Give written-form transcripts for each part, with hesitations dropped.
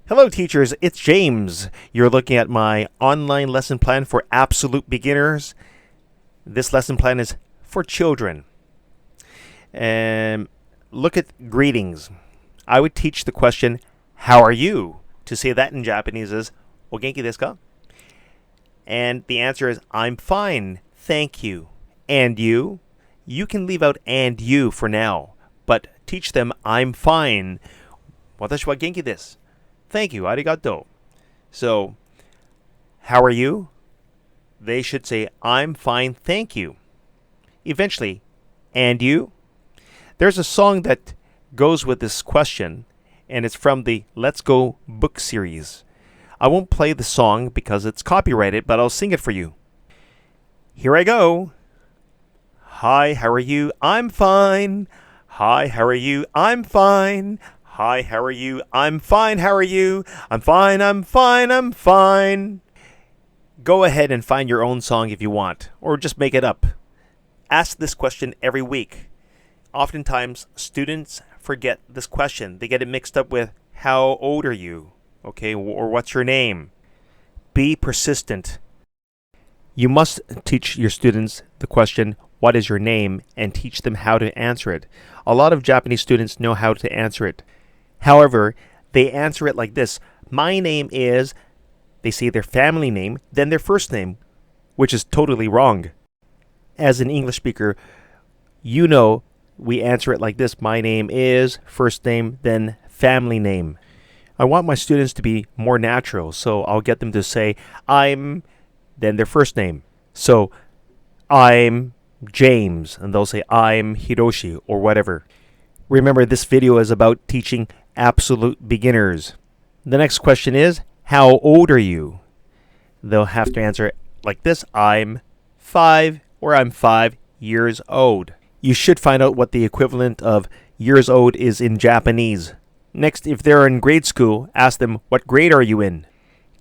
Hello, teachers. It's James. You're looking at my online lesson plan for absolute beginners. This lesson plan is for children. And look at greetings. I would teach the question, how are you? To say that in Japanese is, o genki desu ka? And the answer is, I'm fine, thank you. And you? You can leave out and you for now, but teach them, I'm fine. Watashi wa genki desu. Thank you, arigato. So, how are you? They should say, I'm fine, thank you. Eventually, and you? There's a song that goes with this question, and it's from the Let's Go book series. I won't play the song because it's copyrighted, but I'll sing it for you. Here I go. Hi, how are you? I'm fine. Hi, how are you? I'm fine. Hi, how are you? I'm fine, how are you? I'm fine, I'm fine, I'm fine. Go ahead and find your own song if you want, or just make it up. Ask this question every week. Oftentimes, students forget this question. They get it mixed up with, how old are you? Okay, or what's your name? Be persistent. You must teach your students the question, what is your name, and teach them how to answer it. A lot of Japanese students know how to answer it. However, they answer it like this. My name is, they say their family name, then their first name, which is totally wrong. As an English speaker, you know we answer it like this. My name is, first name, then family name. I want my students to be more natural, so I'll get them to say, I'm, then their first name. So, I'm James, and they'll say, I'm Hiroshi, or whatever. Remember, this video is about teaching absolute beginners. The next question is, how old are you? They'll have to answer it like this. I'm 5, or I'm 5 years old. You should find out what the equivalent of years old is in Japanese. Next, if they're in grade school, ask them, what grade are you in?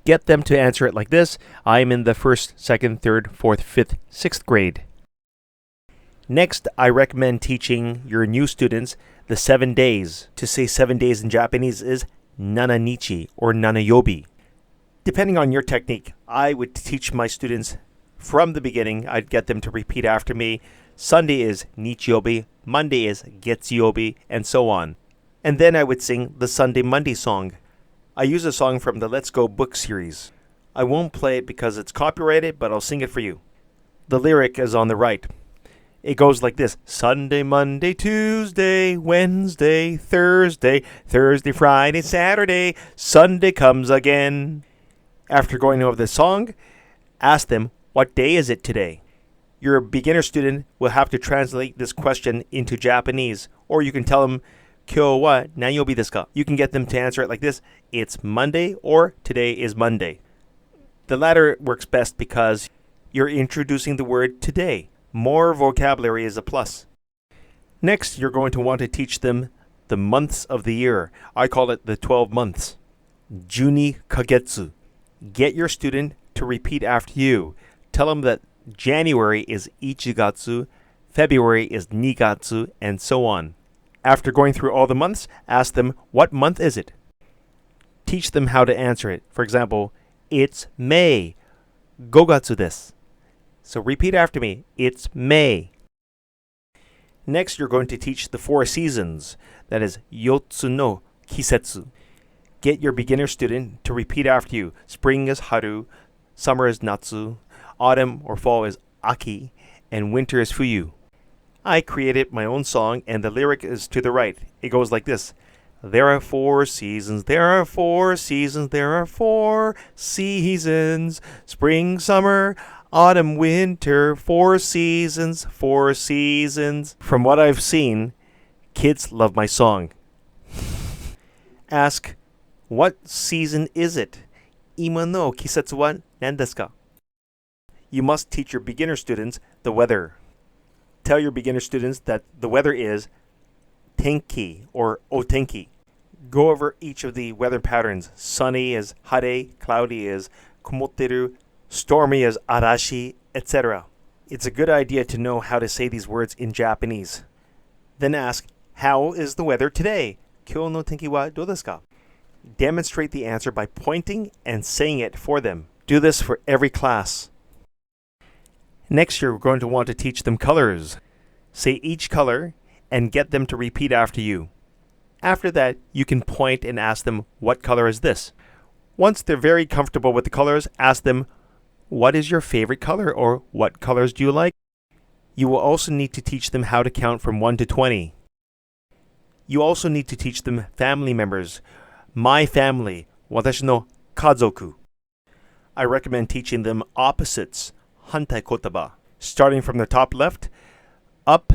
Get them to answer it like this. I'm in the 1st, 2nd, 3rd, 4th, 5th, 6th grade. Next, I recommend teaching your new students the 7 days. To say 7 days in Japanese is nananichi or nanayobi. Depending on your technique, I would teach my students from the beginning. I'd get them to repeat after me. Sunday is nichiyobi, Monday is getsuyobi, and so on. And then I would sing the Sunday Monday song. I use a song from the Let's Go book series. I won't play it because it's copyrighted, but I'll sing it for you. The lyric is on the right. It goes like this. Sunday, Monday, Tuesday, Wednesday, Thursday, Thursday, Friday, Saturday, Sunday comes again. After going over the song, ask them, what day is it today? Your beginner student will have to translate this question into Japanese, or you can tell them, Kyo wa nanyobi desu ka? You can get them to answer it like this. It's Monday, or today is Monday. The latter works best because you're introducing the word today. More vocabulary is a plus. Next, you're going to want to teach them the months of the year. I call it the 12 months. Juni kagetsu. Get your student to repeat after you. Tell them that January is ichigatsu, February is nigatsu, and so on. After going through all the months, ask them, what month is it? Teach them how to answer it. For example, it's May. Gogatsu desu. So repeat after me. It's May. Next, you're going to teach the 4 seasons. That is, yotsu no kisetsu. Get your beginner student to repeat after you. Spring is haru, summer is natsu, autumn or fall is aki, and winter is fuyu. I created my own song, and the lyric is to the right. It goes like this. There are 4 seasons, there are 4 seasons, there are 4 seasons. Spring, summer, autumn, winter, 4 seasons, 4 seasons. From what I've seen, kids love my song. Ask, what season is it? Ima no kisetsu wa nan desu ka? You must teach your beginner students the weather. Tell your beginner students that the weather is tenki or otenki. Go over each of the weather patterns. Sunny is hare, cloudy is kumotteru, stormy is arashi, etc. It's a good idea to know how to say these words in Japanese. Then ask, how is the weather today? Kyou no tenki wa dou desu ka? Demonstrate the answer by pointing and saying it for them. Do this for every class. Next, you're going to want to teach them colors. Say each color and get them to repeat after you. After that, you can point and ask them, what color is this? Once they're very comfortable with the colors, ask them, what is your favorite color, or what colors do you like? You will also need to teach them how to count from 1 to 20. You also need to teach them family members. My family, watashi no kazoku. I recommend teaching them opposites, hantai kotaba. Starting from the top left, up,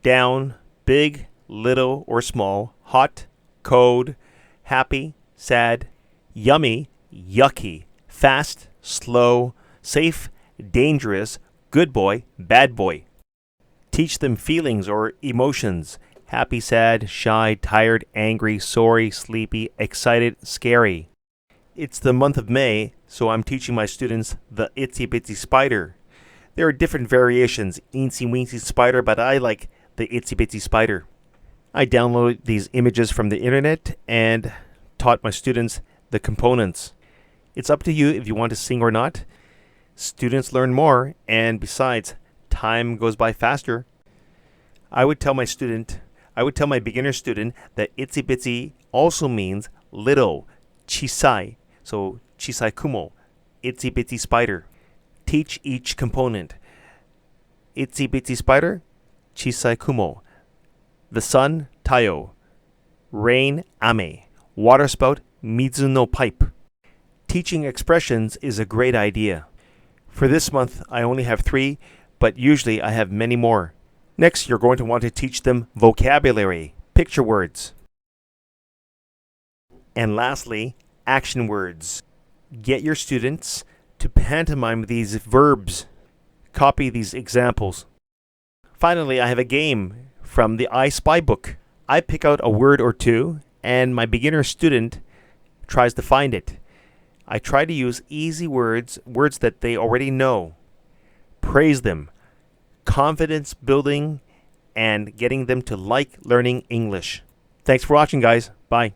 down, big, little or small, hot, cold, happy, sad, yummy, yucky, fast, slow, safe, dangerous, good boy, bad boy. Teach them feelings or emotions. Happy, sad, shy, tired, angry, sorry, sleepy, excited, scary. It's the month of May, so I'm teaching my students the Itsy Bitsy Spider. There are different variations, Itsy Bitsy Spider, but I like the Itsy Bitsy Spider. I downloaded these images from the internet and taught my students the components. It's up to you if you want to sing or not. Students learn more, and besides, time goes by faster. I would tell my beginner student that Itsy Bitsy also means little, chisai, so chisai kumo, Itsy Bitsy Spider. Teach each component. Itsy Bitsy Spider, chisai kumo. The sun, tayo. Rain, ame. Water spout, mizu no pipe. Teaching expressions is a great idea. For this month, I only have 3, but usually I have many more. Next, you're going to want to teach them vocabulary, picture words. And lastly, action words. Get your students to pantomime these verbs. Copy these examples. Finally, I have a game from the I Spy book. I pick out a word or two, and my beginner student tries to find it. I try to use easy words that they already know. Praise them. Confidence building and getting them to like learning English. Thanks for watching, guys. Bye.